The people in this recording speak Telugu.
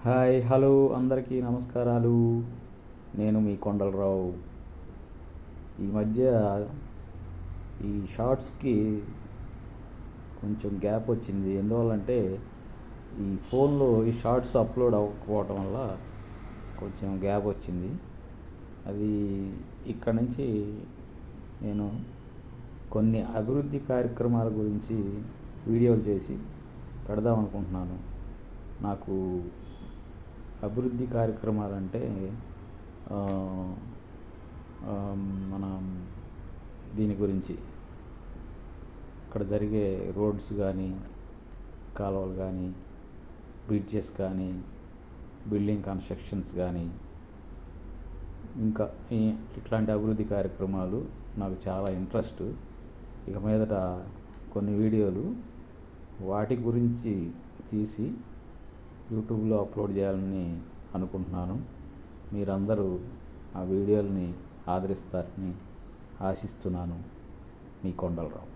హాయ్ హలో అందరికీ నమస్కారాలు. నేను మీ కొండలరావు. ఈ మధ్య ఈ షార్ట్స్కి కొంచెం గ్యాప్ వచ్చింది. ఎందువల్లంటే ఈ ఫోన్లో ఈ షార్ట్స్ అప్లోడ్ అవ్వకపోవటం వల్ల కొంచెం గ్యాప్ వచ్చింది. అది ఇక్కడ నుంచి నేను కొన్ని అభివృద్ధి కార్యక్రమాల గురించి వీడియోలు చేసి పెడదాం అనుకుంటున్నాను. నాకు అభివృద్ధి కార్యక్రమాలంటే మన దీని గురించి ఇక్కడ జరిగే రోడ్స్ కానీ, కాలువలు కానీ, బ్రిడ్జెస్ కానీ, బిల్డింగ్ కన్స్ట్రక్షన్స్ కానీ, ఇంకా ఇట్లాంటి అభివృద్ధి కార్యక్రమాలు నాకు చాలా ఇంట్రెస్ట్. ఇక మీదట కొన్ని వీడియోలు వాటి గురించి తీసి యూట్యూబ్లో అప్లోడ్ చేయాలని అనుకుంటున్నాను. మీరందరూ ఆ వీడియోలని ఆదరిస్తారని ఆశిస్తున్నాను. మీ కొండలరావు.